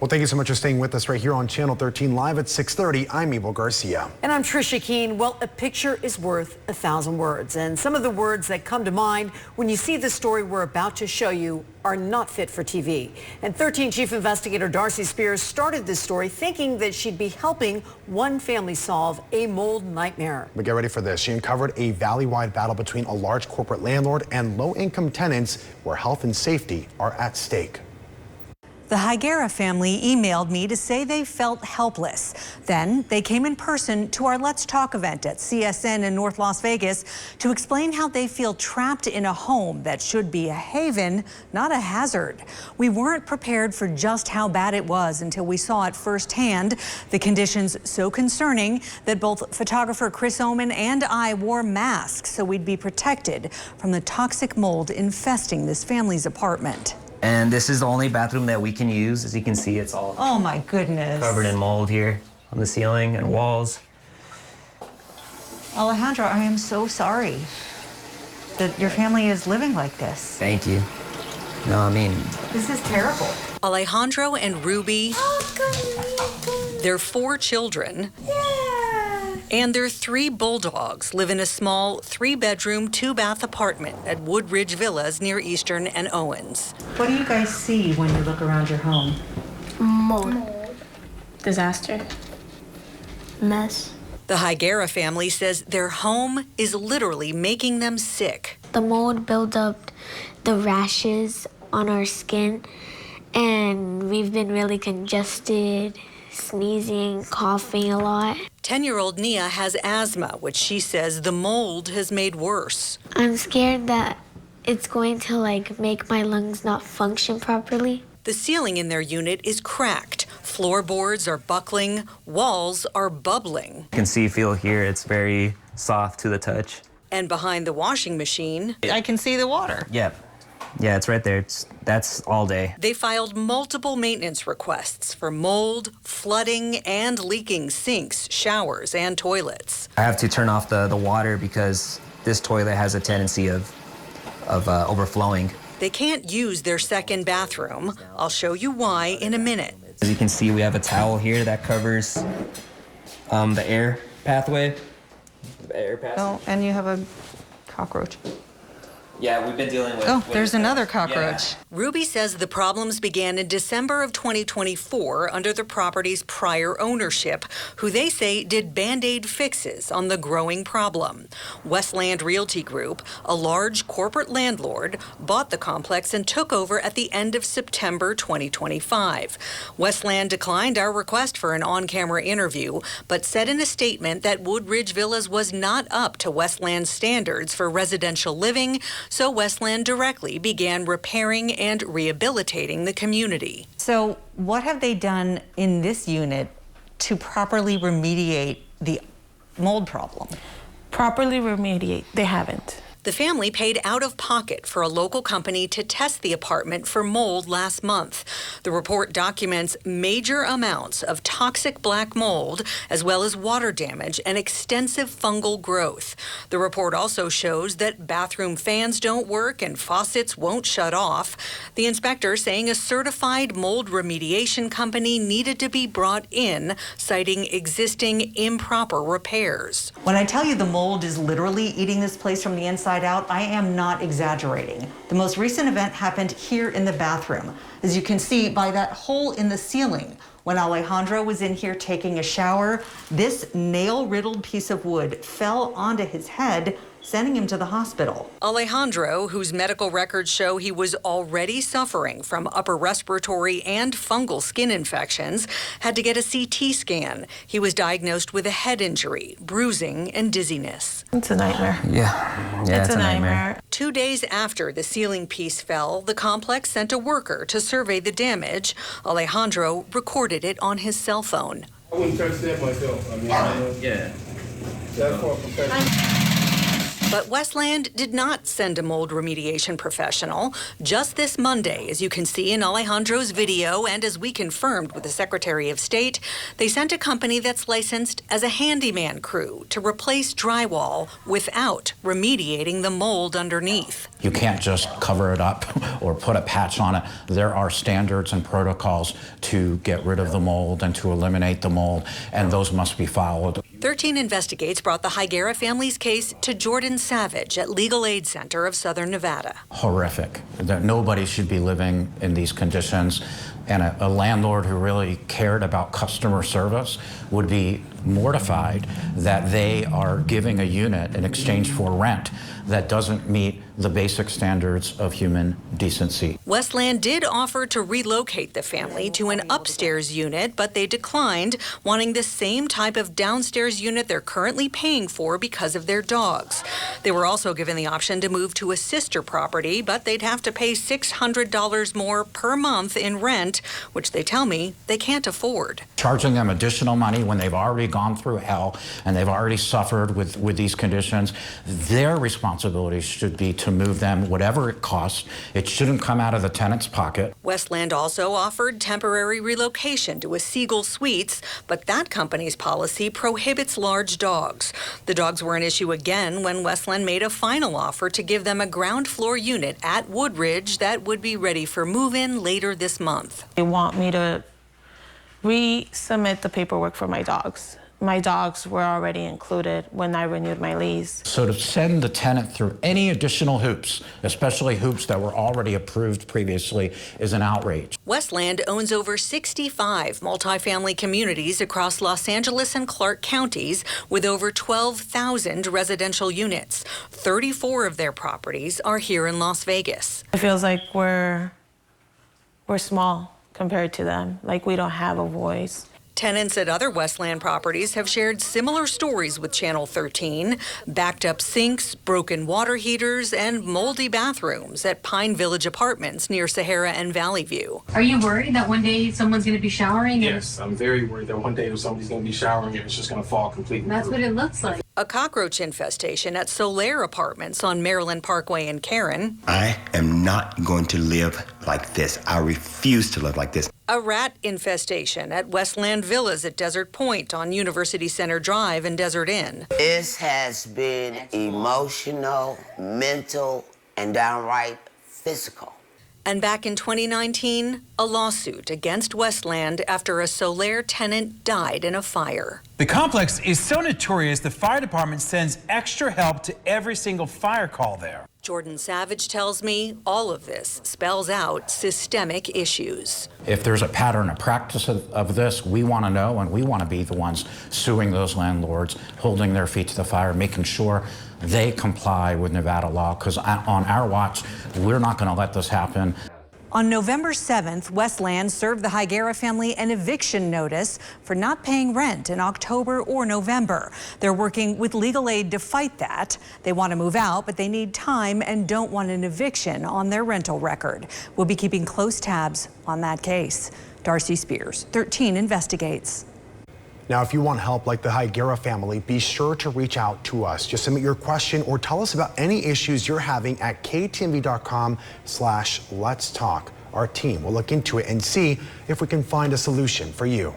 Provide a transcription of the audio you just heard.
Well, thank you so much for staying with us right here on Channel 13 live at 6:30. I'm Evil Garcia. And I'm Trisha Keene. Well, a picture is worth 1,000 words. And some of the words that come to mind when you see the story we're about to show you are not fit for TV. And 13 Chief Investigator Darcy Spears started this story thinking that she'd be helping one family solve a mold nightmare. But get ready for this. She uncovered a valley-wide battle between a large corporate landlord and low-income tenants where health and safety are at stake. The Higuera family emailed me to say they felt helpless. Then they came in person to our Let's Talk event at CSN in North Las Vegas to explain how they feel trapped in a home that should be a haven, not a hazard. We weren't prepared for just how bad it was until we saw it firsthand. The conditions so concerning that both photographer Chris Oman and I wore masks so we'd be protected from the toxic mold infesting this family's apartment. And this is the only bathroom that we can use. As you can see, it's all Oh my goodness. covered in mold here on the ceiling and walls. Alejandro, I am so sorry that your family is living like this. Thank you. No, I mean, This is terrible. Alejandro and Ruby, their 4 children, and their 3 bulldogs live in a small 3-bedroom, 2-bath apartment at Woodridge Villas near Eastern and Owens. What do you guys see when you look around your home? Mold. Disaster. Mess. The Higuera family says their home is literally making them sick. The mold builds up the rashes on our skin, and we've been really congested, sneezing, coughing a lot. 10-year-old Nia has asthma, which she says the mold has made worse. I'm scared that it's going to make my lungs not function properly. The ceiling in their unit is cracked. Floorboards are buckling, walls are bubbling. you can see, feel here, it's very soft to the touch. And behind the washing machine, I can see the water. Yep. Yeah, it's right there. That's all day. they filed multiple maintenance requests for mold, flooding, and leaking sinks, showers, and toilets. I have to turn off the water because this toilet has a tendency of overflowing. They can't use their second bathroom. I'll show you why in a minute. As you can see, we have a towel here that covers the air pathway. The air pathway. Oh, and you have a cockroach. Yeah, we've been dealing with. Oh, there's with another that. cockroach. Yeah. Ruby says the problems began in December of 2024 under the property's prior ownership, who they say did Band-Aid fixes on the growing problem. Westland Realty Group, a large corporate landlord, bought the complex and took over at the end of September 2025. Westland declined our request for an on-camera interview, but said in a statement that Woodridge Villas was not up to Westland's standards for residential living, so Westland directly began repairing and rehabilitating the community. So what have they done in this unit to properly remediate the mold problem? Properly remediate, they haven't. The family paid out of pocket for a local company to test the apartment for mold last month. The report documents major amounts of toxic black mold, as well as water damage and extensive fungal growth. The report also shows that bathroom fans don't work and faucets won't shut off. The inspector saying a certified mold remediation company needed to be brought in, citing existing improper repairs. When I tell you the mold is literally eating this place from the inside out, I am not exaggerating. The most recent event happened here in the bathroom. As you can see by that hole in the ceiling, when Alejandro was in here taking a shower, this nail-riddled piece of wood fell onto his head, sending him to the hospital. Alejandro, whose medical records show he was already suffering from upper respiratory and fungal skin infections, had to get a CT scan. He was diagnosed with a head injury, bruising, and dizziness. It's a nightmare. Yeah, It's a nightmare. 2 days after the ceiling piece fell, the complex sent a worker to survey the damage. Alejandro recorded it on his cell phone. I wouldn't touch that myself. I mean, Yeah. that's for a professional. But Westland did not send a mold remediation professional. Just this Monday, as you can see in Alejandro's video, and as we confirmed with the Secretary of State, they sent a company that's licensed as a handyman crew to replace drywall without remediating the mold underneath. You can't just cover it up or put a patch on it. There are standards and protocols to get rid of the mold and to eliminate the mold, and those must be followed. 13 Investigates brought the Higuera family's case to Jordan Savage at Legal Aid Center of Southern Nevada. Horrific. That nobody should be living in these conditions, and a landlord who really cared about customer service would be mortified that they are giving a unit in exchange for rent that doesn't meet the basic standards of human decency. Westland did offer to relocate the family to an upstairs unit, but they declined, wanting the same type of downstairs unit they're currently paying for because of their dogs. They were also given the option to move to a sister property, but they'd have to pay $600 more per month in rent, which they tell me they can't afford. Charging them additional money when they've already gone through hell and they've already suffered with these conditions, their responsibility should be to move them, whatever it costs. It shouldn't come out of the tenant's pocket. Westland also offered temporary relocation to a Siegel Suites, but that company's policy prohibits large dogs. The dogs were an issue again when Westland made a final offer to give them a ground floor unit at Woodridge that would be ready for move-in later this month. They want me to resubmit the paperwork for my dogs. My dogs were already included when I renewed my lease. So to send the tenant through any additional hoops, especially hoops that were already approved previously, is an outrage. Westland owns over 65 multifamily communities across Los Angeles and Clark counties with over 12,000 residential units. 34 of their properties are here in Las Vegas. It feels like we're small compared to them, like we don't have a voice. Tenants at other Westland properties have shared similar stories with Channel 13. Backed up sinks, broken water heaters, and moldy bathrooms at Pine Village Apartments near Sahara and Valley View. Are you worried that one day someone's going to be showering? Yes, I'm very worried that one day somebody's going to be showering and it's just going to fall completely. That's what it looks like. A cockroach infestation at Solaire Apartments on Maryland Parkway in Caron. I am not going to live like this. I refuse to live like this. A rat infestation at Westland Villas at Desert Point on University Center Drive and Desert Inn. This has been emotional, mental, and downright physical. And back in 2019, a lawsuit against Westland after a Solaire tenant died in a fire. The complex is so notorious, the fire department sends extra help to every single fire call there. Jordan Savage tells me all of this spells out systemic issues. If there's a pattern, a practice of this, we want to know, and we want to be the ones suing those landlords, holding their feet to the fire, making sure they comply with Nevada law, because on our watch, we're not going to let this happen. On November 7th, Westland served the Higuera family an eviction notice for not paying rent in October or November. They're working with legal aid to fight that. They want to move out, but they need time and don't want an eviction on their rental record. We'll be keeping close tabs on that case. Darcy Spears, 13 Investigates. Now, if you want help like the Higuera family, be sure to reach out to us. Just submit your question or tell us about any issues you're having at ktmv.com/letstalk. Our team will look into it and see if we can find a solution for you.